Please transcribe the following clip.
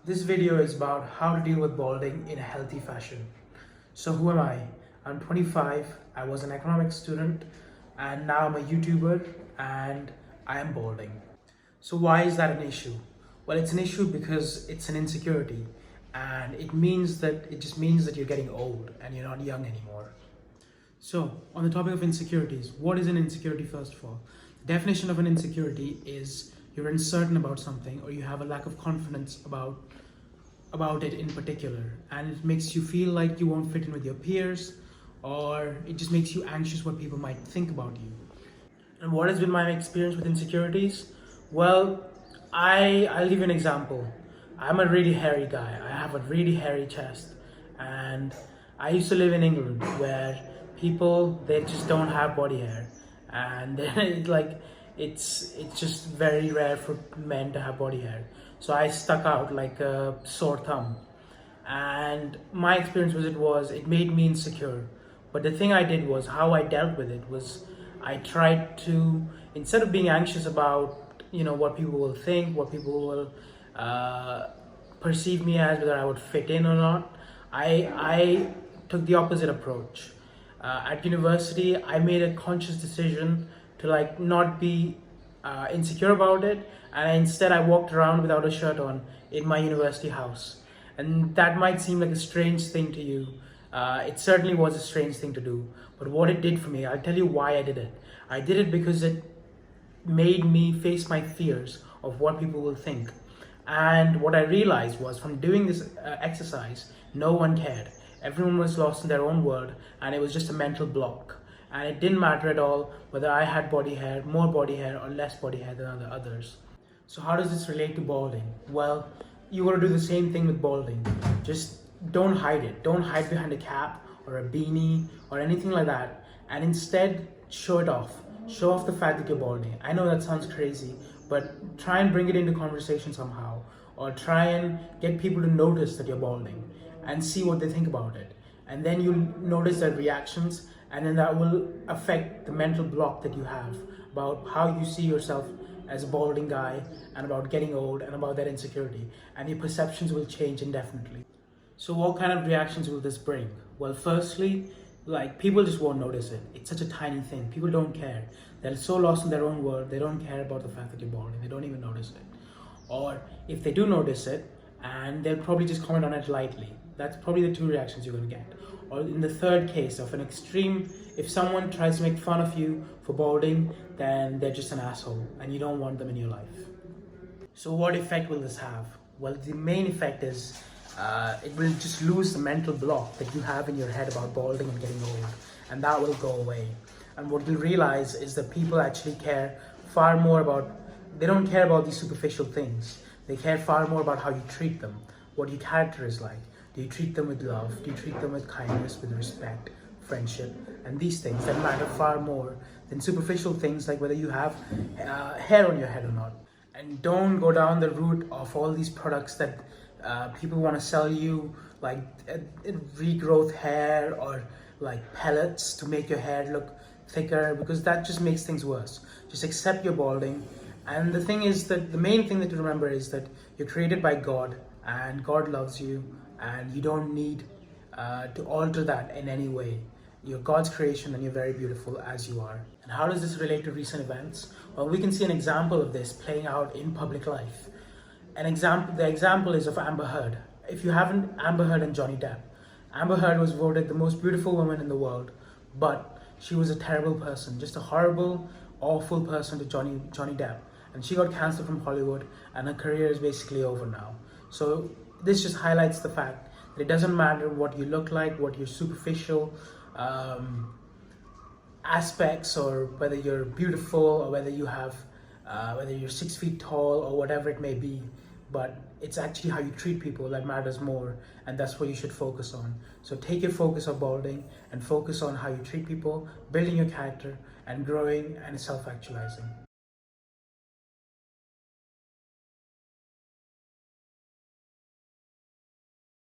This video is about how to deal with balding in a healthy fashion. So who am I? I'm 25, I was an economics student, and now I'm a YouTuber and I am balding. So why is that an issue? Well, it's an issue because it's an insecurity, and it just means that you're getting old and you're not young anymore. So, on the topic of insecurities, what is an insecurity first of all? The definition of an insecurity is you're uncertain about something or you have a lack of confidence about it in particular, and it makes you feel like you won't fit in with your peers, or it just makes you anxious what people might think about you. And what has been my experience with insecurities? Well, I'll give you an example. I'm a really hairy guy. I have a really hairy chest, and I used to live in England where people they just don't have body hair, and it's just very rare for men to have body hair. So I stuck out like a sore thumb, and my experience was it made me insecure. But the thing I did was how I dealt with it was I tried to, instead of being anxious about what people will think, what people will perceive me as, whether I would fit in or not, I took the opposite approach. At university, I made a conscious decision to not be insecure about it, and instead I walked around without a shirt on in my university house. And that might seem like a strange thing to you. It certainly was a strange thing to do, but what it did for me, I'll tell you why I did it. I did it because it made me face my fears of what people will think. And what I realized was from doing this exercise, no one cared. Everyone was lost in their own world, and it was just a mental block. And it didn't matter at all whether I had body hair, more body hair, or less body hair than the others. So how does this relate to balding? Well, you got to do the same thing with balding. Just don't hide it. Don't hide behind a cap or a beanie or anything like that. And instead, show it off. Show off the fact that you're balding. I know that sounds crazy, but try and bring it into conversation somehow. Or try and get people to notice that you're balding and see what they think about it. And then you'll notice their reactions, and then that will affect the mental block that you have about how you see yourself as a balding guy, and about getting old, and about that insecurity. And your perceptions will change indefinitely. So what kind of reactions will this bring? Well, firstly, people just won't notice it. It's such a tiny thing. People don't care. They're so lost in their own world, they don't care about the fact that you're balding. They don't even notice it. Or if they do notice it, and they'll probably just comment on it lightly. That's probably the two reactions you're going to get. Or in the third case of an extreme, if someone tries to make fun of you for balding, then they're just an asshole and you don't want them in your life. So what effect will this have? Well, the main effect is it will just lose the mental block that you have in your head about balding and getting old, and that will go away. And what you'll realize is that people actually care far more about, they don't care about these superficial things. They care far more about how you treat them, what your character is like. Do you treat them with love? Do you treat them with kindness, with respect, friendship? And these things that matter far more than superficial things like whether you have hair on your head or not. And don't go down the route of all these products that people want to sell you, like regrowth hair or like pellets to make your hair look thicker, because that just makes things worse. Just accept your balding. And the thing is that the main thing that to remember is that you're created by God, and God loves you, and you don't need to alter that in any way. You're God's creation and you're very beautiful as you are. And how does this relate to recent events? Well, we can see an example of this playing out in public life. The example is of Amber Heard. If you haven't, Amber Heard and Johnny Depp. Amber Heard was voted the most beautiful woman in the world, but she was a terrible person, just a horrible, awful person to Johnny Depp. And she got cancelled from Hollywood, and her career is basically over now. So this just highlights the fact that it doesn't matter what you look like, what your superficial aspects, or whether you're beautiful, or whether you're 6 feet tall, or whatever it may be. But it's actually how you treat people that matters more, and that's what you should focus on. So take your focus on balding and focus on how you treat people, building your character, and growing and self-actualizing.